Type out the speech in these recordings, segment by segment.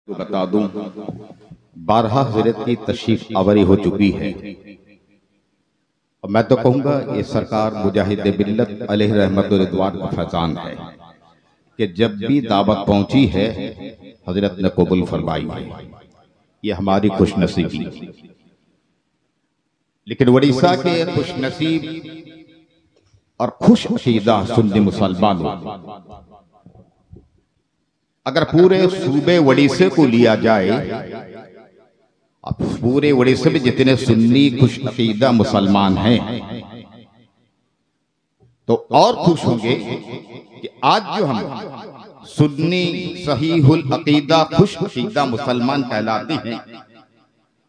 तो बता दूं, 12 हजरत की तशरीफ आवरी हो चुकी है और मैं तो कहूंगा ये सरकार मुजाहिद मिल्लत अलैहि रहमत व रिदवान का फैजान है कि जब भी दावत पहुंची है हजरत ने कबूल फरमाई है। ये हमारी खुशनसीबी। लेकिन उड़ीसा के खुशनसीब और खुश अकीदा सुन्नी मुसलमानों, अगर पूरे सूबे उड़ीसा को लिया जाए, अब पूरे उड़ीसा में जितने सुन्नी खुश अकीदा मुसलमान हैं तो और खुश होंगे कि आज जो हम सुन्नी सहीहुल अकीदा खुश अकीदा मुसलमान कहलाते हैं,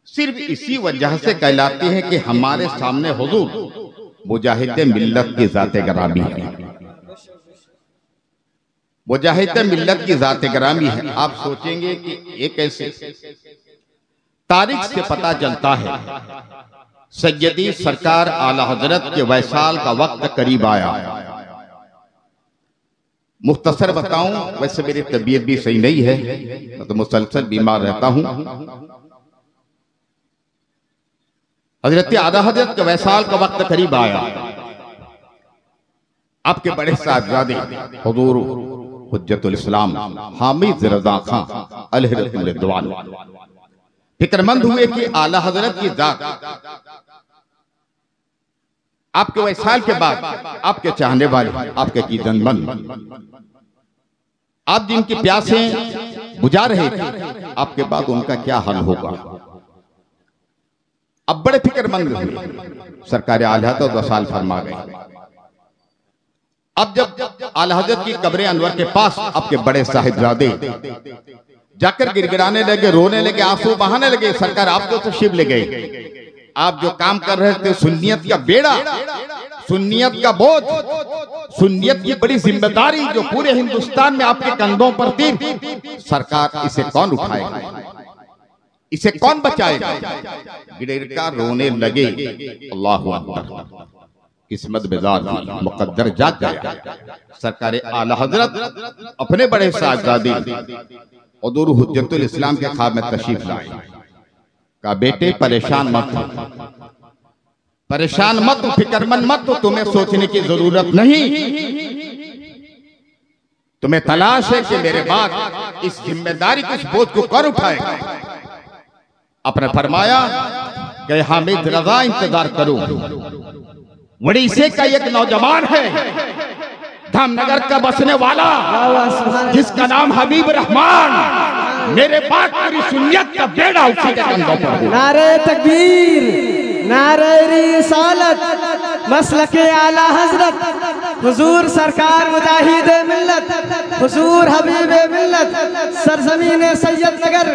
सिर्फ इसी वजह से कहलाते हैं कि हमारे सामने हुजूर मुजाहिद मिल्लत की ज़ाते ग्रामी है। मुजाहिद मिल्लत की ज़ाते ग्रामी है। आप सोचेंगे कि ये कैसे? तारीख से पता चलता है सैयदी सरकार आला हजरत के वैसाल का वक्त करीब आया। मुख्तसर बताऊं, वैसे मेरी तबीयत भी सही नहीं है, मैं तो मुसलसल बीमार रहता हूं। हजरत आला हजरत के वैसाल का वक्त करीब आया। आपके बड़े साहबजादे हुजूर हुज्जतुल इस्लाम हामिद रज़ा खां अलैहि रिदवान फिक्रमंद हुए कि आला हजरत की जात आपके वैसाल के बाद आपके चाहने वाले, आपके कीदनमंद, आप जिनकी प्यासें बुझा रहे थे, आपके बाद उनका क्या हाल होगा? अब बड़े फिक्रमंद हुए। सरकार आला हज़रत वसाल फरमा गए। अब जब आला हज़रत की कब्र अनवर के पास आपके बड़े साहिबजादे जाकर गिड़गिड़ाने लगे, रोने लगे, आंसू बहाने लगे। सरकार आप तो तशरीफ ले गए, आप जो काम कर रहे थे, सुन्नियत का बेड़ा, सुन्नियत का बोझ, सुन्नियत की बड़ी जिम्मेदारी जो पूरे हिंदुस्तान में आपके कंधों पर थी, सरकार इसे कौन उठाएगा, इसे कौन बचाएगा? गिड़गिड़कर रोने लगे। अल्लाहु अकबर। किस्मत बेजार थी, मुकद्दर जाग गया। सरकार आला हजरत अपने बड़े साहबजादे हुजूर हुज्जतुल इस्लाम के ख्वाब में तशरीफ लाए। कहा, बेटे परेशान मत हो, परेशान मत हो, फिक्रमंद मत हो, तुम्हें सोचने की जरूरत नहीं। तुम्हें तलाश है कि मेरे बाद इस जिम्मेदारी के इस बोझ को कौन उठाएगा? आपने फरमाया कि हामिद रज़ा इंतजार करो। उड़ीसा का एक नौजवान है, धामनगर का बसने वाला, जिसका नाम हबीब रहमान, मेरे पास पूरी सुन्नियत का बेड़ा उसी के कंधों पर। नारे तकबीर, नारे रिसालत, मसलके आला हजरत, हुजूर सरकार मुजाहिद मिल्लत, हुजूर हबीब मिल्लत, सरजमीन सैयद नगर,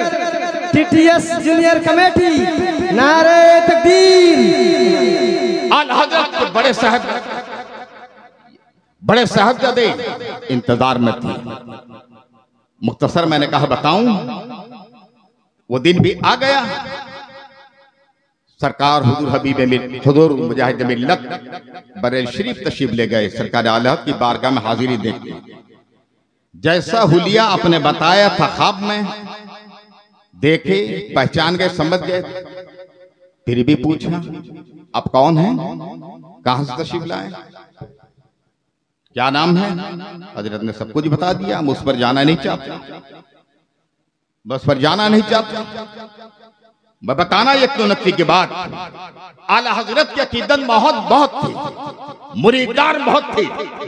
टीटीएस जूनियर कमेटी, नारे तकबीर। आला हजरत के बड़े साहबजादे इंतजार में थे। मुख्तसर मैंने कहा बताऊं, वो दिन भी आ गया। सरकार हुजूर हबीब हुजूर मुजाहिद मिल्लत बरेल शरीफ तशरीफ ले गए। सरकार आला हज़रत की बारगाह में हाजिरी देखते, जैसा हुलिया आपने बताया था ख्वाब में, देखे, पहचान गए, समझ गए। फिर भी पूछा, आप कौन हैं, कहां से तशरीफ लाए, क्या नाम है? हजरत ने सब कुछ बता दिया। हम उस पर जाना नहीं चाहते, बस पर जाना नहीं चाहते। मैं बताना एक तो नक्की के बाद, आला हजरत के अकीदत बहुत थे, मुरीदार बहुत थे,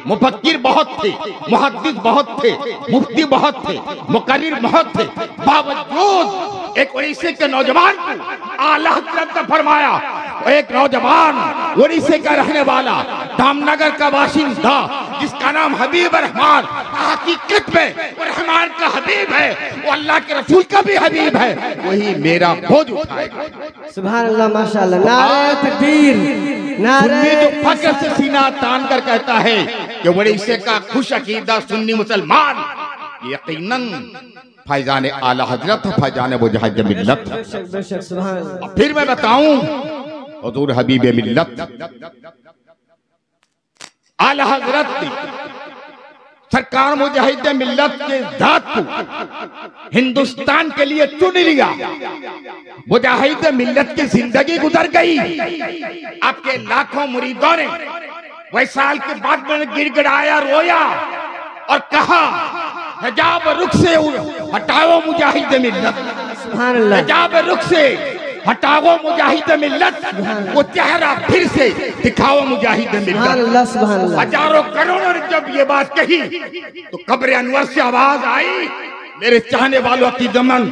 मुफक्किर बहुत थे, मुहद्दिस बहुत थे, मुफ्ती बहुत थे, मुकर्रिर बहुत थे। बावजूद एक उड़ीसा के नौजवान को आला हजरत ने फरमाया, एक नौजवान उड़ीसा का रहने वाला, धामनगर का बाशिंदा, जिसका नाम हबीब रहमान, हकीकत में रहमान का हबीब है, वो अल्लाह के रसूल का भी हबीब है, वही मेरा बोझ उठाएगा। सुभान अल्लाह, माशाअल्लाह, नारे तकबीर, नारे। जो फख्र से सीना तान कर कहता है कि उड़ीसा का खुश अकीदा सुन्नी मुसलमान यकीनन फैजान आला हजरत, फैजान मुजाहिद मिल्लत। बेशक, सुभान अल्लाह। फिर मैं बताऊं, हुजूर हबीब मिल्लत आला हजरत सरकार मुजाहिद मिल्लत के जात को हिंदुस्तान के लिए चुन लिया। मुजाहिद मिल्लत की जिंदगी गुजर गई। आपके लाखों मुरीदों ने वैसाल के बाद में गिड़गिड़ाया, रोया और कहा हिजाब रुख से हटाओ मुजाहिद मिल्लत, हिजाब रुख से हटाओ मुजाहिद मिल्लत, वो चेहरा फिर से दिखाओ मुजाहिद मिल्लत। हजारों करोड़ों ने जब ये बात कही तो कब्र अनवर से आवाज आई, मेरे चाहने वालों की दमन,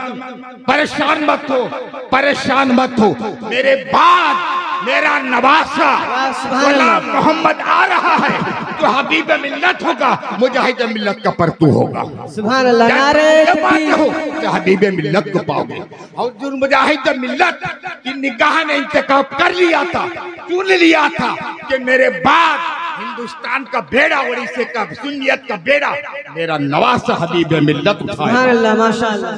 परेशान मत हो, परेशान मत हो, मेरे बाद मेरा नवासा गुलाम मोहम्मद आ रहा है, जो हबीब मिल्लत होगा, मुजाहिद मिल्लत का परतू होगा। सुभान अल्लाह, नारे तकबीर हो कि हबीब मिल्लत को पाओगे। और जो मुजाहिद मिल्लत की निगाह ने इंतखाब कर लिया था, चुन लिया था कि मेरे बाद हिंदुस्तान का बेड़ा, उड़ीसा का सुन्नियत का बेड़ा मेरा नवासा हबीब मिल्लत उठाएगा। सुभान अल्लाह, माशाअल्लाह।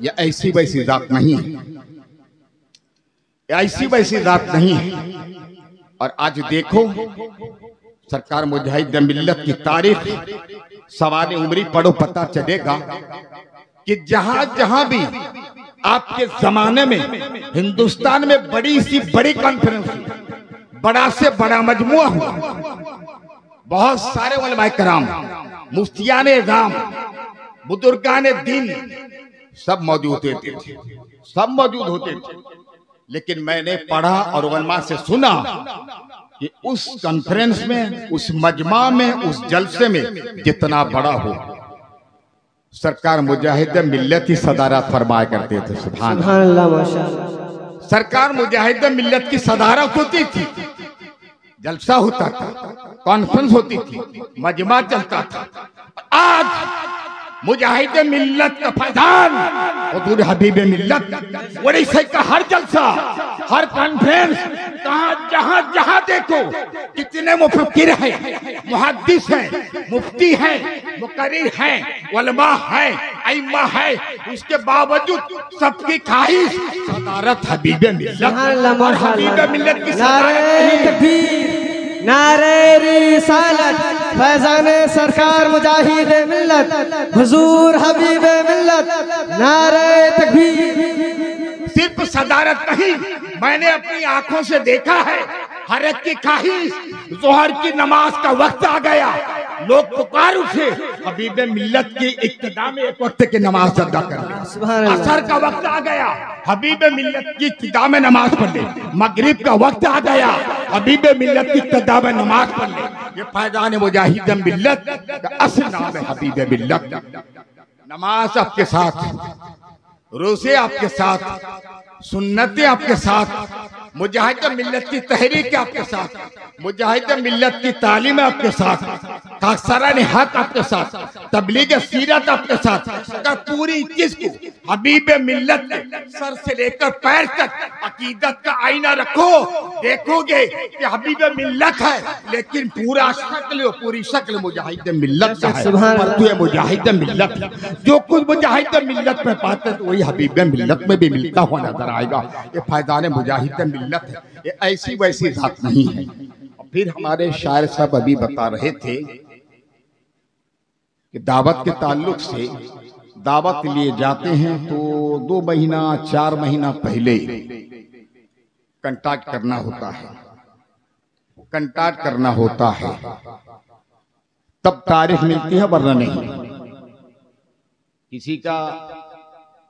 ये ऐसी वैसी जात नहीं है, ऐसी वैसी जात नहीं है। और आज देखो सरकार मुजाहिद मिल्लत की तारीख सवाल उम्री पढ़ो, पता चलेगा कि जहां जहां भी आपके जमाने में हिंदुस्तान में बड़ी सी बड़ी कॉन्फ्रेंस, बड़ा से बड़ा मजमुआ हुआ, बहुत सारे उलमाए कराम, मुफ्तियान इज़ाम, बुजुर्गान दीन सब मौजूद होते थे, सब मौजूद होते थे। लेकिन मैंने पढ़ा और उलमा से सुना कि उस कॉन्फ्रेंस में, उस मजमा में, उस जलसे में जितना बड़ा हो, सरकार मुजाहिद मिल्लत की सदारत फरमाया करते थे। सुभान अल्लाह, माशाअल्लाह। सरकार मुजाहिद मिल्लत की सदारत होती थी, जलसा होता था, कॉन्फ्रेंस होती थी, मजमा चलता था। आज मुजाहिद मिल्लत का फैजान हुजूर हबीब मिल्लत, उड़ीसा का हर जलसा, हर कॉन्फ्रेंस, जहां जहां देखो कितने मुफक्किर हैं, मुहद्दिस हैं, मुफ्ती हैं, मुकर्रिर हैं, उलमा हैं, अइम्मा हैं, उसके बावजूद सबकी ख्वाहिश सदारत हबीब मिल्लत। और हबीब मिल्लत की सदारत, नारे रिसालत, फैजान सरकार मुजाहिद मिल्लत, हुजूर हबीब मिल्लत, नारे तकबीर। सिर्फ सदारत नहीं, मैंने अपनी आंखों से देखा है, हर एक की ख्वाहिश, जोहर की नमाज का वक्त आ गया, लोग पुकार उठे हबीब मिल्लत की इब्तिदा में एक वक्त की नमाज अदा कर ले, असर का वक्त आ गया, हबीब मिल्लत की इब्तिदा में नमाज पढ़ ले, मगरिब का वक्त आ गया, हबीब मिल्लत की इब्तिदा में नमाज पढ़ ले। ये फैजान मुजाहिद मिल्लत का असल नाम है हबीब मिल्लत। नमाज आपके साथ, रोज़े आपके साथ, सुन्नतें आपके साथ, मुजाहिद मिल्लत की तहरीक आपके साथ, मुजाहिद मिल्लत की तालीम आपके साथ, कासरान हक आपके साथ, तबलीग सीरत आपके साथ। अगर पूरी चीज को हबीब मिल्लत सर से लेकर पैर तक अकीदत का आईना रखो, देखोगे कि हबीब मिल्लत है, लेकिन पूरा शक्ल, पूरी शक्ल मुजाहिद मिल्लत का है। पर तू मुजाहिद मिल्लत, जो कुछ मुजाहिद मिल्लत में पाते तो वही हबीब मिल्लत में भी मिलता हुआ नजर आएगा। ये फैजान मुजाहिद मिल्लत है, ये ऐसी वैसी जात नहीं है। फिर हमारे शायर साहब अभी बता रहे थे कि दावत के ताल्लुक से दावत लिए जाते हैं तो 2 महीना 4 महीना पहले कंटाक्ट करना होता है, कंटाक्ट करना होता है, तब तारीख मिलती है, वरना नहीं।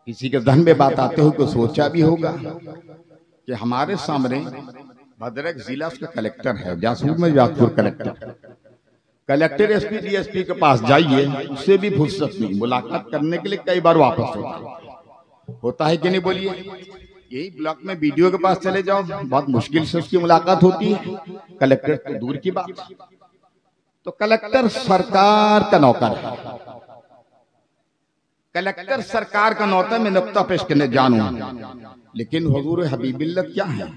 किसी के धन में बात आते हुए को सोचा भी होगा कि हमारे सामने भद्रक जिला उसका कलेक्टर है, जासूर में जाजपुर कलेक्टर एसपी डीएसपी के पास जाइए, उससे भी फुर्सत नहीं, मुलाकात करने के लिए कई बार वापस होता है कि नहीं बोलिए। यही ब्लॉक में वीडियो के पास चले जाओ, बहुत मुश्किल से उसकी मुलाकात होती है, कलेक्टर तो दूर की बात। तो कलेक्टर सरकार का नौकर है, कलेक्टर सरकार का नौकर। मैं नुक्ता पेश करने जानूं, लेकिन हुजूर हबीब मिल्लत क्या है?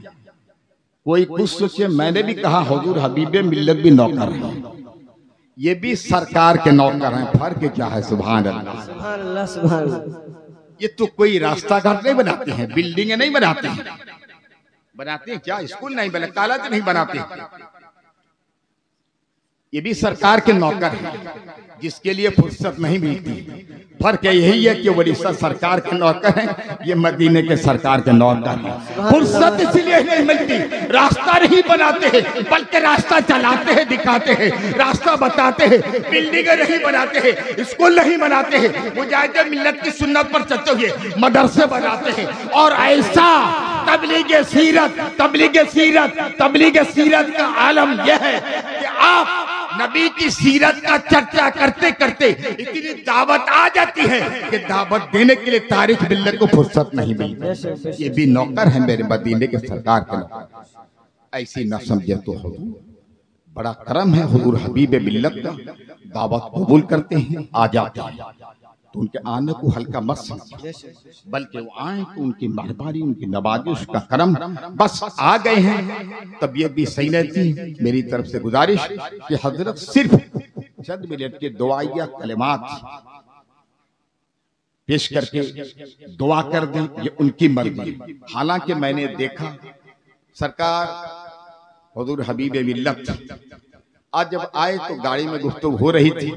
कोई कुछ सोचे, मैंने भी कहा हुजूर हबीब मिल्लत भी नौकर है, ये भी सरकार के नौकर हैं। फर्क क्या है? सुभान अल्लाह, सुभान अल्लाह, सुभान अल्लाह। ये तो कोई रास्ता घाट नहीं बनाते हैं, बिल्डिंगें नहीं बनाते हैं, बनाते हैं क्या? स्कूल नहीं बना, कॉलेज नहीं बनाते। ये भी सरकार के नौकर है, जिसके लिए फुर्सत नहीं मिलती। फर्क यही है कि उड़ीसा सरकार के नौकर हैं, ये मदीने के सरकार के नौकर हैं। फुर्सत इसलिए नहीं मिलती, रास्ता नहीं बनाते हैं, बल्कि रास्ता चलाते हैं, दिखाते हैं, रास्ता बताते हैं। बिल्डिंगें नहीं बनाते हैं, स्कूल नहीं बनाते हैं, मुजाहिद मिल्लत की सुन्नत पर चलते हुए मदरसे बनाते हैं। और ऐसा तबलीग सीरत का आलम यह है कि आप नबी की सीरत का चर्चा करते करते इतनी दावत आ जाती है कि दावत देने के लिए तारीख मिलने को फुर्सत नहीं मिलती। ये भी नौकर है मेरे मदीने के सरकार के नौकर। ऐसी न समझे तो हुजूर, बड़ा करम है हुजूर हबीब मिल्लत का, दावत कबूल करते हैं, आ जाते हैं। तो उनके आने को हल्का मत समझिए, बल्कि वो आए तो उनकी मेहरबानी, उनकी नवाजिश का करम। बस आ गए हैं, तबीयत भी सही रहती। मेरी तरफ से गुजारिश कि हजरत सिर्फ चंद मिनट के दुआया कलिमात पेश करके दुआ कर दें, ये उनकी मर्जी। हालांकि मैंने देखा सरकार हुजूर हबीब मिल्लत आज जब आए तो गाड़ी में गुफ्तगू हो रही थी,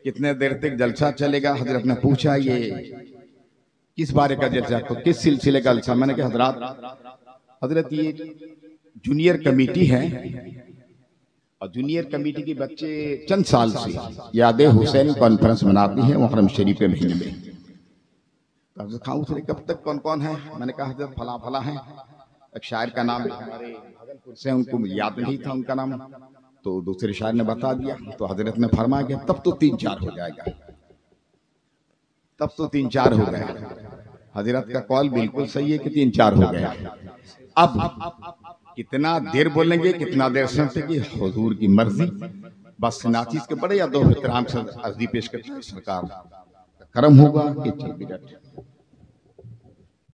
कितने देर तक जलसा चलेगा। हजरत ने पूछा ये किस बारे का जलसा, तो किस सिलसिले का जलसा। मैंने कहा हजरत ये जूनियर कमेटी है, और जूनियर कमेटी के बच्चे चंद साल से याद हुसैन कॉन्फ्रेंस मनाती है मुहर्रम शरीफ के महीने में। कब तक कौन कौन है। मैंने कहा हजरत फला फला है, एक शायर का नाम हमारे भागलपुर से, उनको याद नहीं था उनका नाम, तो दूसरे शायर ने बता दिया। तो हजरत ने फरमाया कि तब तो 3-4 हो जाएगा, तब तो 3-4 हो गया। हजरत का कॉल बिल्कुल सही है कि 3-4 हो गया। अब कितना देर बोलेंगे, कितना देर सुनते, हुजूर की मर्जी। बस नाचीज के बड़े या दो एहतराम से अर्जी पेश करते हैं, सरकार करम होगा कि 6 मिनट